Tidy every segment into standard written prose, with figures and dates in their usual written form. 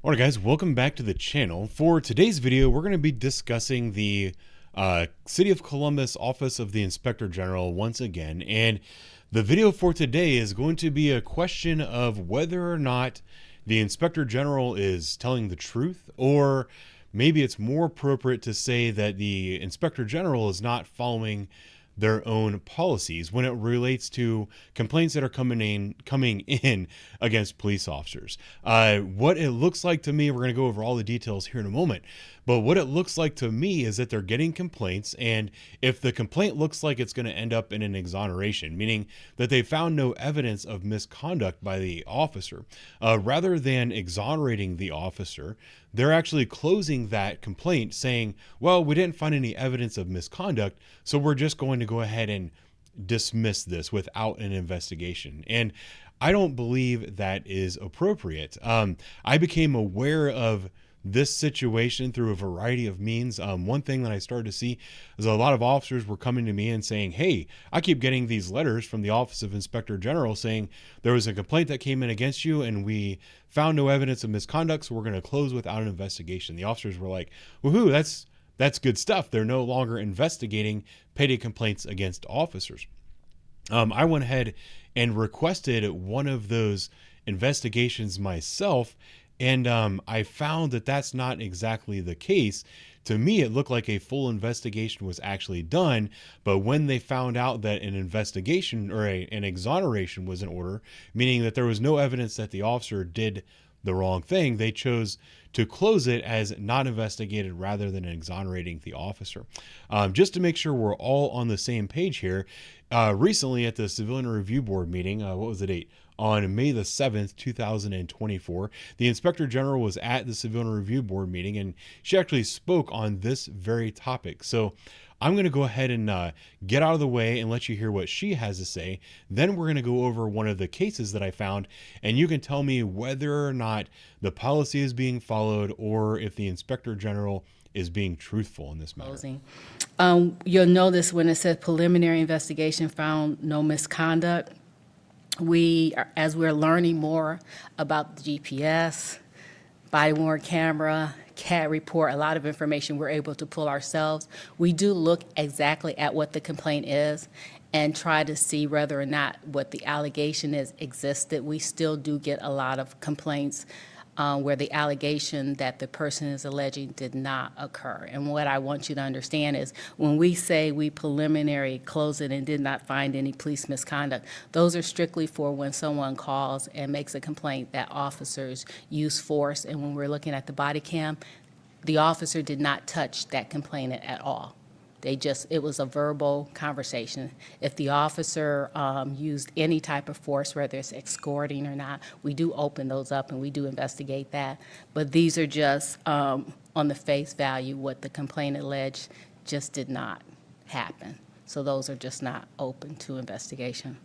Alright guys, welcome back to the channel. For today's video, we're going to be discussing the City of Columbus Office of the Inspector General once again. And the video for today is going to be a question of whether or not the Inspector General is telling the truth, or maybe it's more appropriate to say that the Inspector General is not following their own policies when it relates to complaints that are coming in against police officers. What it looks like to me, we're going to go over all the details here in a moment, but what it looks like to me is that they're getting complaints, and if the complaint looks like it's going to end up in an exoneration, meaning that they found no evidence of misconduct by the officer, rather than exonerating the officer, they're actually closing that complaint saying, well, we didn't find any evidence of misconduct, so we're just going to go ahead and dismiss this without an investigation. And I don't believe that is appropriate. I became aware of this situation through a variety of means. One thing that I started to see is a lot of officers were coming to me and saying, hey, I keep getting these letters from the Office of Inspector General saying there was a complaint that came in against you and we found no evidence of misconduct, so we're going to close without an investigation. The officers were like, woohoo, that's good stuff. They're no longer investigating petty complaints against officers. I went ahead and requested one of those investigations myself, and I found that that's not exactly the case. To me, it looked like a full investigation was actually done, but when they found out that an investigation or an exoneration was in order, meaning that there was no evidence that the officer did the wrong thing, they chose to close it as not investigated rather than exonerating the officer. Just to make sure we're all on the same page here, recently at the Civilian Review Board meeting, what was the date? On May the 7th, 2024, the Inspector General was at the Civilian Review Board meeting, and she actually spoke on this very topic. So I'm going to go ahead and get out of the way and let you hear what she has to say. Then we're going to go over one of the cases that I found, and you can tell me whether or not the policy is being followed or if the Inspector General is being truthful in this matter. You'll notice when it says preliminary investigation found no misconduct, as we're learning more about the GPS, body-worn camera, CAD report, a lot of information we're able to pull ourselves, we do look exactly at what the complaint is and try to see whether or not what the allegation is existed. We still do get a lot of complaints where the allegation that the person is alleging did not occur. And what I want you to understand is when we say we preliminary close it and did not find any police misconduct, those are strictly for when someone calls and makes a complaint that officers use force. And when we're looking at the body cam, the officer did not touch that complainant at all. It was a verbal conversation. If the officer used any type of force, whether it's escorting or not, we do open those up and we do investigate that. But these are just on the face value, what the complaint alleged just did not happen. So those are just not open to investigation.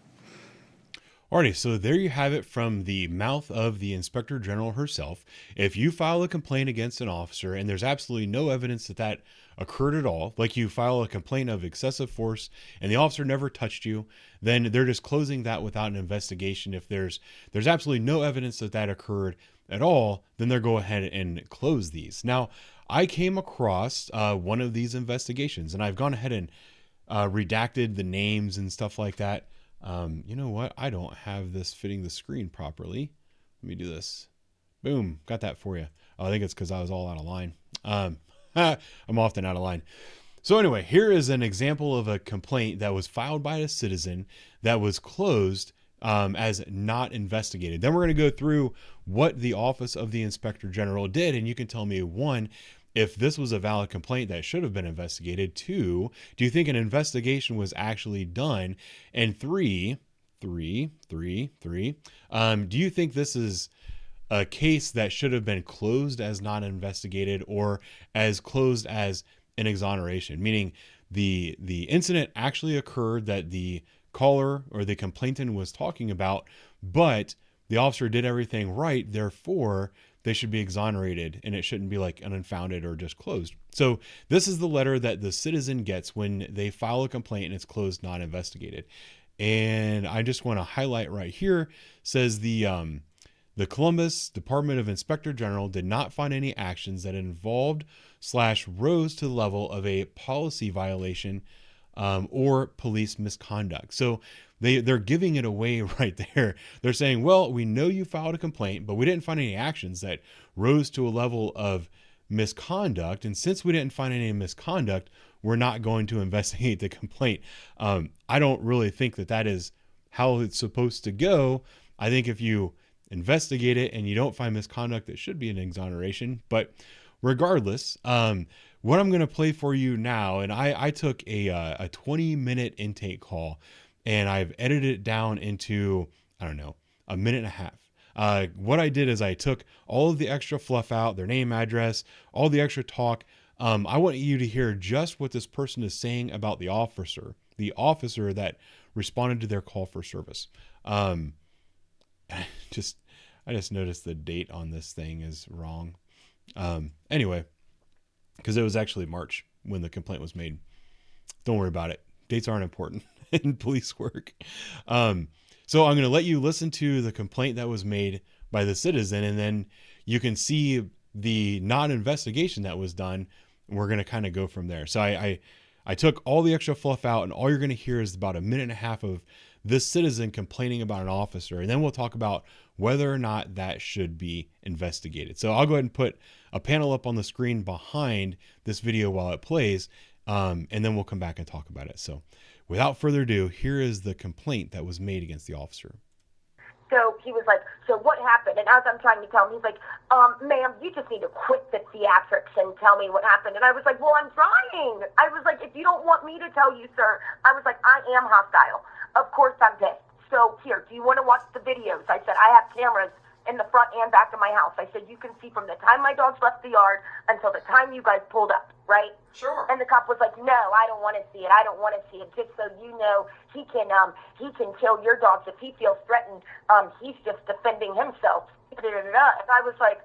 Alrighty, so there you have it from the mouth of the Inspector General herself. If you file a complaint against an officer and there's absolutely no evidence that that occurred at all, like you file a complaint of excessive force and the officer never touched you, then they're just closing that without an investigation. If there's absolutely no evidence that that occurred at all, then they'll go ahead and close these. Now, I came across one of these investigations, and I've gone ahead and redacted the names and stuff like that. You know what? I don't have this fitting the screen properly. Let me do this. Boom. Got that for you. I think it's because I was all out of line. I'm often out of line. So anyway, here is an example of a complaint that was filed by a citizen that was closed as not investigated. Then we're going to go through what the Office of the Inspector General did, and you can tell me, one, if this was a valid complaint that should have been investigated. Two, do you think an investigation was actually done? And three, do you think this is a case that should have been closed as not investigated or as closed as an exoneration? Meaning the incident actually occurred that the caller or the complainant was talking about, but the officer did everything right, therefore they should be exonerated and it shouldn't be like an unfounded or just closed. So this is the letter that the citizen gets when they file a complaint and it's closed, not investigated. And I just want to highlight right here, says the The Columbus Department of Inspector General did not find any actions that involved / rose to the level of a policy violation or police misconduct. So they're giving it away right there. They're saying, well, we know you filed a complaint, but we didn't find any actions that rose to a level of misconduct. And since we didn't find any misconduct, we're not going to investigate the complaint. I don't really think that is how it's supposed to go. I think if you investigate it and you don't find misconduct, it should be an exoneration. But regardless, what I'm going to play for you now, and I took a 20-minute intake call and I've edited it down into, I don't know, a minute and a half. What I did is I took all of the extra fluff out, their name, address, all the extra talk. I want you to hear just what this person is saying about the officer that responded to their call for service. I just noticed the date on this thing is wrong. Anyway, because it was actually March when the complaint was made. Don't worry about it. Dates aren't important in police work. So I'm going to let you listen to the complaint that was made by the citizen, and then you can see the non-investigation that was done. We're going to kind of go from there. So I took all the extra fluff out, and all you're going to hear is about a minute and a half of this citizen complaining about an officer. And then we'll talk about whether or not that should be investigated. So I'll go ahead and put a panel up on the screen behind this video while it plays. And then we'll come back and talk about it. So without further ado, here is the complaint that was made against the officer. So he was like, so what happened? And as I'm trying to tell him, he's like, ma'am, you just need to quit the theatrics and tell me what happened. And I was like, well, I'm trying. I was like, if you don't want me to tell you, sir, I was like, I am hostile. Of course I'm pissed. So here, do you want to watch the videos? I said, I have cameras in the front and back of my house. I said, you can see from the time my dogs left the yard until the time you guys pulled up, right? Sure. And the cop was like, no, I don't want to see it. I don't want to see it. Just so you know, he can kill your dogs if he feels threatened. He's just defending himself. And I was like,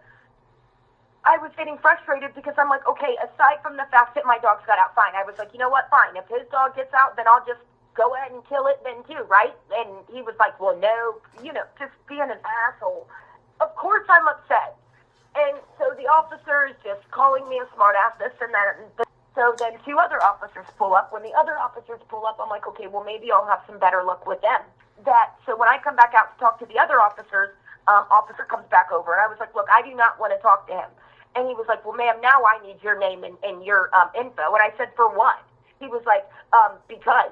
I was getting frustrated because I'm like, okay, aside from the fact that my dogs got out fine, I was like, you know what, fine. If his dog gets out, then I'll just go ahead and kill it then too, right? And he was like, well, no, just being an asshole. Of course I'm upset. And so the officer is just calling me a smartass, this and that. So then two other officers pull up. When the other officers pull up, I'm like, okay, well, maybe I'll have some better luck with them. So when I come back out to talk to the other officers, officer comes back over. And I was like, look, I do not want to talk to him. And he was like, well, ma'am, now I need your name and your info. And I said, for what? He was like, because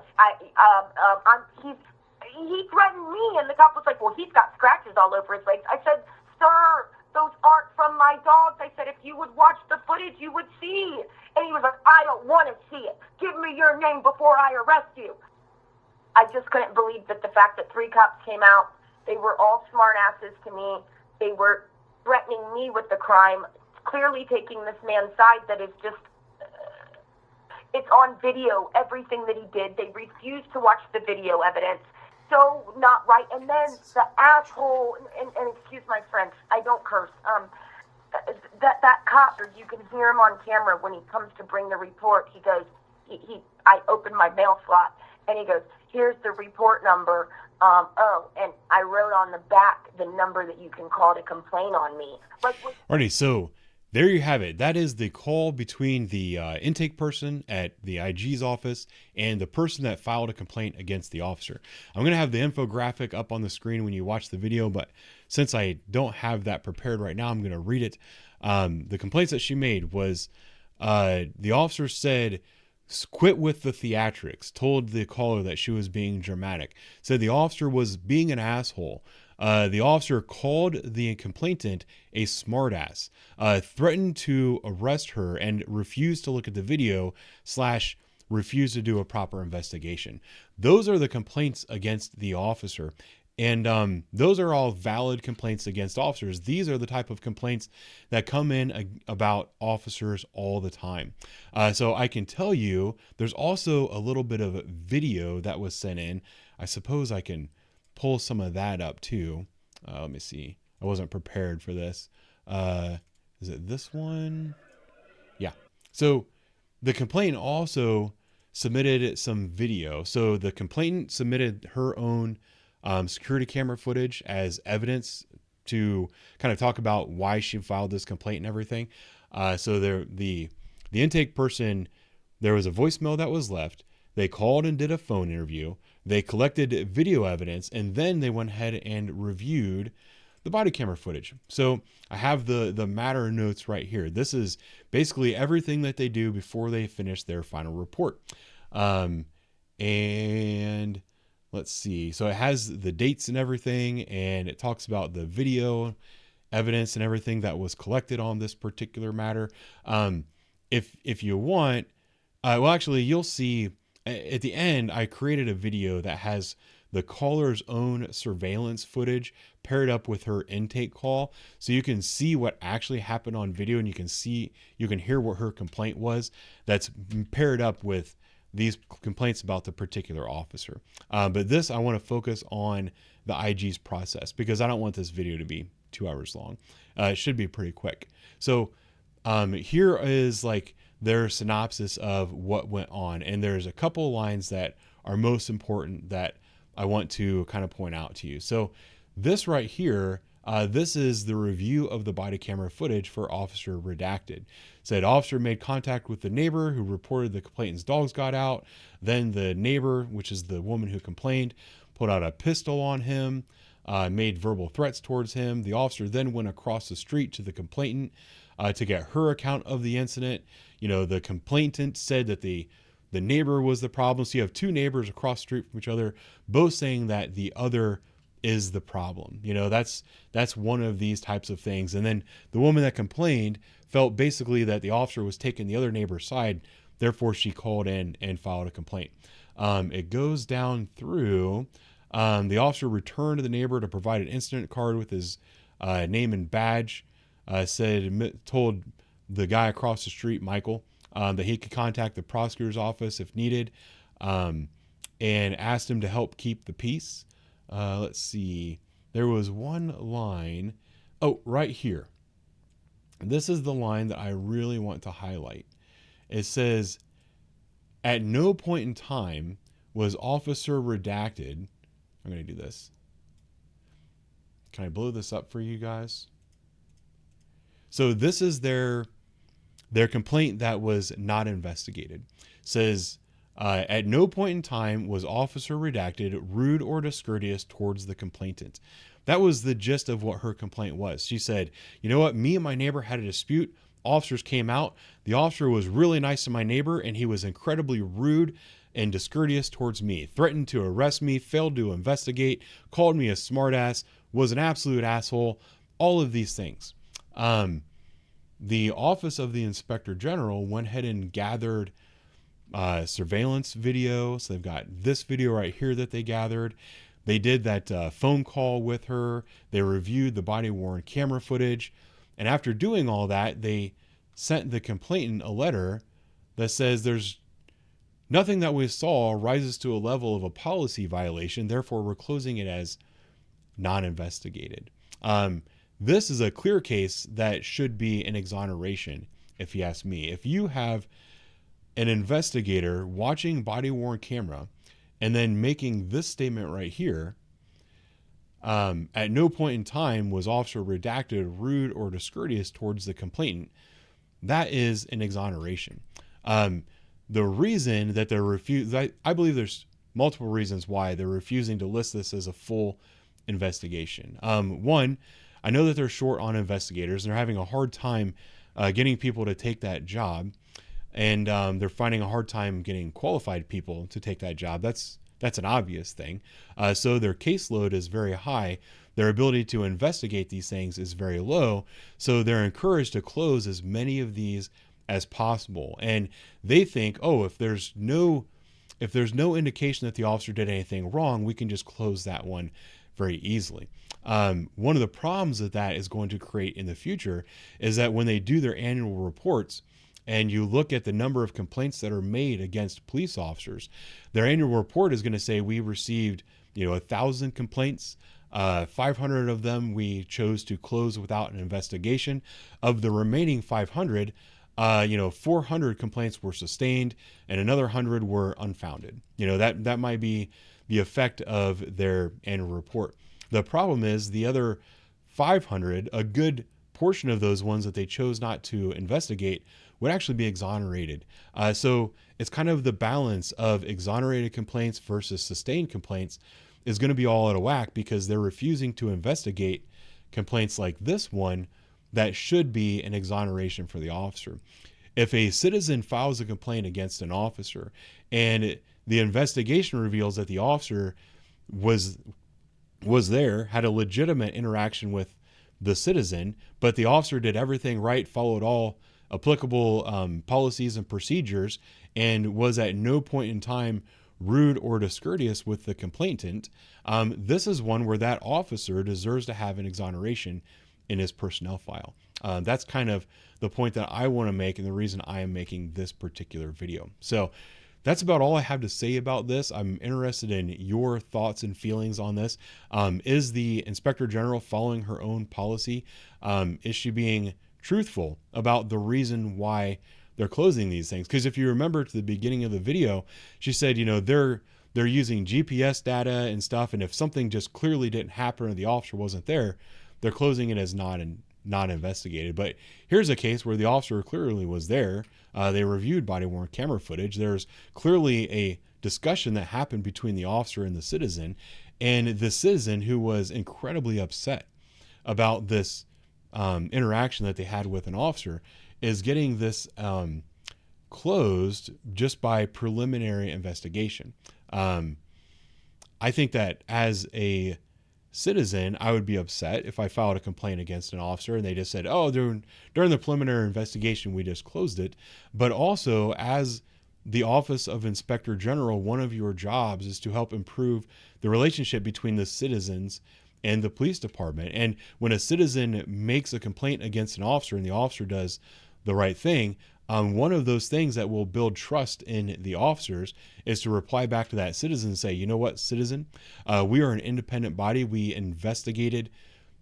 he threatened me. And the cop was like, well, he's got scratches all over his legs. I said, sir, those aren't from my dogs. I said, if you would watch the footage, you would see. And he was like, I don't want to see it. Give me your name before I arrest you. I just couldn't believe that the fact that 3 cops came out, they were all smart asses to me. They were threatening me with the crime, clearly taking this man's side that is just, it's on video, everything that he did. They refused to watch the video evidence. So not right. And then the asshole, and excuse my French, I don't curse, that cop, you can hear him on camera when he comes to bring the report. He goes, I opened my mail slot, and he goes, here's the report number. And I wrote on the back the number that you can call to complain on me. Alrighty, so there you have it. That is the call between the intake person at the IG's office and the person that filed a complaint against the officer. I'm going to have the infographic up on the screen when you watch the video, but since I don't have that prepared right now, I'm going to read it. The complaints that she made was the officer said, quit with the theatrics, told the caller that she was being dramatic, said the officer was being an asshole. The officer called the complainant a smartass, threatened to arrest her, and refused to look at the video / refused to do a proper investigation. Those are the complaints against the officer. And those are all valid complaints against officers. These are the type of complaints that come in about officers all the time. So I can tell you there's also a little bit of video that was sent in. I suppose I can pull some of that up too. Let me see. I wasn't prepared for this. Is it this one? Yeah. So the complainant also submitted some video. So the complainant submitted her own security camera footage as evidence to kind of talk about why she filed this complaint and everything. So the intake person, there was a voicemail that was left. They called and did a phone interview. They collected video evidence, and then they went ahead and reviewed the body camera footage. So I have the matter notes right here. This is basically everything that they do before they finish their final report. And let's see. So it has the dates and everything, and it talks about the video evidence and everything that was collected on this particular matter. If you want, well, actually, you'll see at the end, I created a video that has the caller's own surveillance footage paired up with her intake call. So you can see what actually happened on video, and you can hear what her complaint was that's paired up with these complaints about the particular officer. But this, I want to focus on the IG's process because I don't want this video to be 2 hours long. It should be pretty quick. So here is like their synopsis of what went on. And there's a couple lines that are most important that I want to kind of point out to you. So this right here, this is the review of the body camera footage for Officer Redacted. Said officer made contact with the neighbor who reported the complainant's dogs got out. Then the neighbor, which is the woman who complained, pulled out a pistol on him, made verbal threats towards him. The officer then went across the street to the complainant to get her account of the incident. You know, the complainant said that the neighbor was the problem. So you have two neighbors across the street from each other, both saying that the other is the problem. You know, that's one of these types of things. And then the woman that complained felt basically that the officer was taking the other neighbor's side. Therefore, she called in and filed a complaint. It goes down through, the officer returned to the neighbor to provide an incident card with his name and badge. Told the guy across the street, Michael, that he could contact the prosecutor's office if needed, and asked him to help keep the peace. Let's see. There was one line. Oh, right here. This is the line that I really want to highlight. It says, at no point in time was Officer Redacted. I'm going to do this. Can I blow this up for you guys? So this is their complaint that was not investigated. It says, at no point in time was Officer Redacted rude or discourteous towards the complainant. That was the gist of what her complaint was. She said, you know what? Me and my neighbor had a dispute. Officers came out. The officer was really nice to my neighbor, and he was incredibly rude and discourteous towards me. Threatened to arrest me, failed to investigate, called me a smartass, was an absolute asshole. All of these things. The Office of the Inspector General went ahead and gathered surveillance video. So they've got this video right here that they gathered. They did that phone call with her. They reviewed the body-worn camera footage. And after doing all that, they sent the complainant a letter that says there's nothing that we saw rises to a level of a policy violation. Therefore, we're closing it as non-investigated. This is a clear case that should be an exoneration, if you ask me. If you have an investigator watching body-worn camera and then making this statement right here, at no point in time was Officer Redacted rude or discourteous towards the complainant, that is an exoneration. The reason that they're I believe there's multiple reasons why they're refusing to list this as a full investigation. One, I know that they're short on investigators and they're having a hard time getting people to take that job, and they're finding a hard time getting qualified people to take that job. That's an obvious thing. So their caseload is very high. Their ability to investigate these things is very low. So they're encouraged to close as many of these as possible. And they think, oh, if there's no indication that the officer did anything wrong, we can just close that one very easily. One of the problems that is going to create in the future is that when they do their annual reports and you look at the number of complaints that are made against police officers, their annual report is going to say we received 1,000 complaints. 500 of them we chose to close without an investigation. Of the remaining 500, 400 complaints were sustained and another 100 were unfounded. That might be the effect of their annual report. The problem is the other 500, a good portion of those ones that they chose not to investigate would actually be exonerated. So it's kind of the balance of exonerated complaints versus sustained complaints is going to be all out of whack, because they're refusing to investigate complaints like this one that should be an exoneration for the officer. If a citizen files a complaint against an officer and the investigation reveals that the officer was there, had a legitimate interaction with the citizen, but the officer did everything right, followed all applicable policies and procedures, and was at no point in time rude or discourteous with the complainant, this is one where that officer deserves to have an exoneration in his personnel file. That's kind of the point that I want to make, and the reason I am making this particular video. So that's about all I have to say about this. I'm interested in your thoughts and feelings on this. Is the Inspector General following her own policy? Is she being truthful about the reason why they're closing these things? Because if you remember to the beginning of the video, she said, you know, they're using GPS data and stuff, and if something just clearly didn't happen or the officer wasn't there, they're closing it as not investigated. But here's a case where the officer clearly was there. They reviewed body-worn camera footage. There's clearly a discussion that happened between the officer and the citizen, and the citizen, who was incredibly upset about this interaction that they had with an officer, is getting this closed just by preliminary investigation. I think that as a citizen, I would be upset if I filed a complaint against an officer and they just said, oh, during the preliminary investigation, we just closed it. But also, as the Office of Inspector General, one of your jobs is to help improve the relationship between the citizens and the police department. And when a citizen makes a complaint against an officer and the officer does the right thing, one of those things that will build trust in the officers is to reply back to that citizen and say, you know what, citizen, we are an independent body. We investigated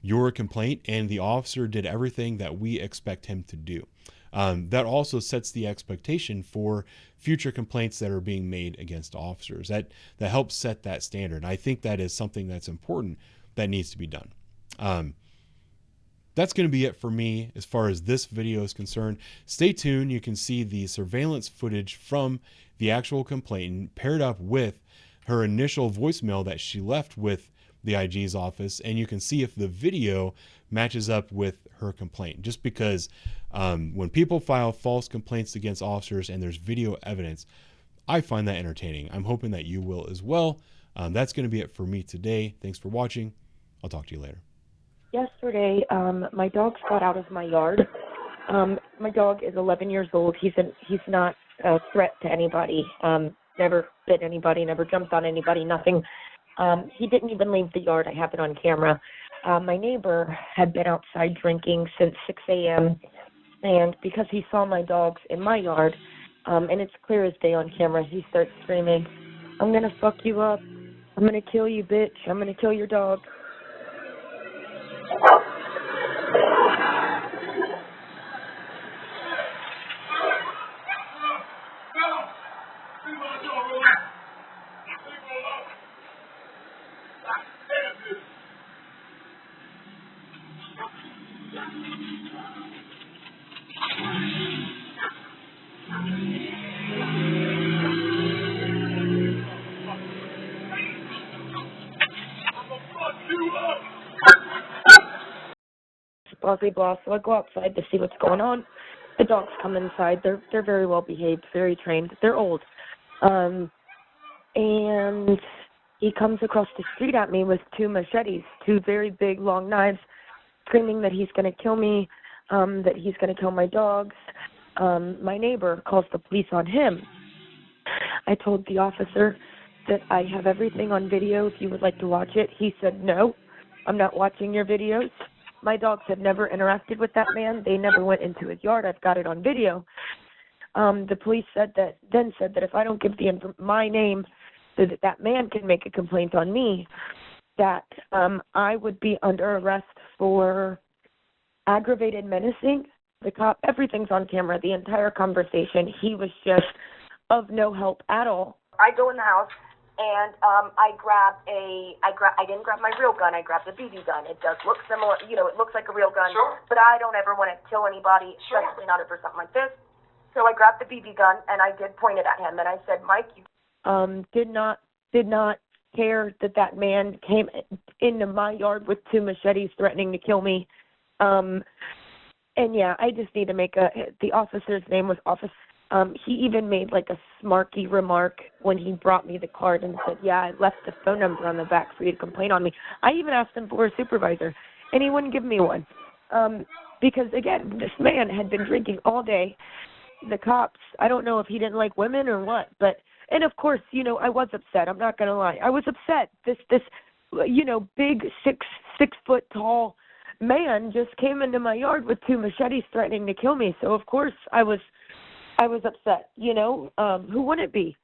your complaint and the officer did everything that we expect him to do. That also sets the expectation for future complaints that are being made against officers. That helps set that standard. And I think that is something that's important that needs to be done. That's going to be it for me as far as this video is concerned. Stay tuned. You can see the surveillance footage from the actual complainant paired up with her initial voicemail that she left with the IG's office, and you can see if the video matches up with her complaint. Just because when people file false complaints against officers and there's video evidence, I find that entertaining. I'm hoping that you will as well. That's going to be it for me today. Thanks for watching. I'll talk to you later. Yesterday, my dogs got out of my yard. My dog is 11 years old. He's not a threat to anybody. Never bit anybody, never jumped on anybody, nothing. He didn't even leave the yard. I have it on camera. My neighbor had been outside drinking since 6 a.m., and because he saw my dogs in my yard, and it's clear as day on camera, he starts screaming, "I'm going to fuck you up. I'm going to kill you, bitch. I'm going to kill your dog." Blah, blah, blah. So I go outside to see what's going on. The dogs come inside. They're very well behaved, very trained. They're old. And he comes across the street at me with two machetes, two very big, long knives, screaming that he's going to kill me, that he's going to kill my dogs. My neighbor calls the police on him. I told the officer that I have everything on video if you would like to watch it. He said, "No, I'm not watching your videos. My dogs have never interacted with that man. They never went into his yard. I've got it on video." The police said that if I don't give my name, that man can make a complaint on me, that I would be under arrest for aggravated menacing. The cop, everything's on camera, the entire conversation. He was just of no help at all. I go in the house, and I didn't grab my real gun. I grabbed the BB gun. It does look similar, it looks like a real gun. Sure. But I don't ever want to kill anybody, Sure. especially not over something like this. So I grabbed the BB gun and I did point it at him, and I said, Mike, you. Did not care that man came into my yard with 2 machetes threatening to kill me. And yeah, I just need to make the officer's name was he even made like a smarky remark when he brought me the card and said, yeah, I left the phone number on the back for you to complain on me. I even asked him for a supervisor, and he wouldn't give me one. Because, again, this man had been drinking all day. The cops, I don't know if he didn't like women or what, and of course, I was upset. I'm not going to lie. I was upset. This big 6 foot tall man just came into my yard with 2 machetes threatening to kill me. So, of course, I was upset, who wouldn't be?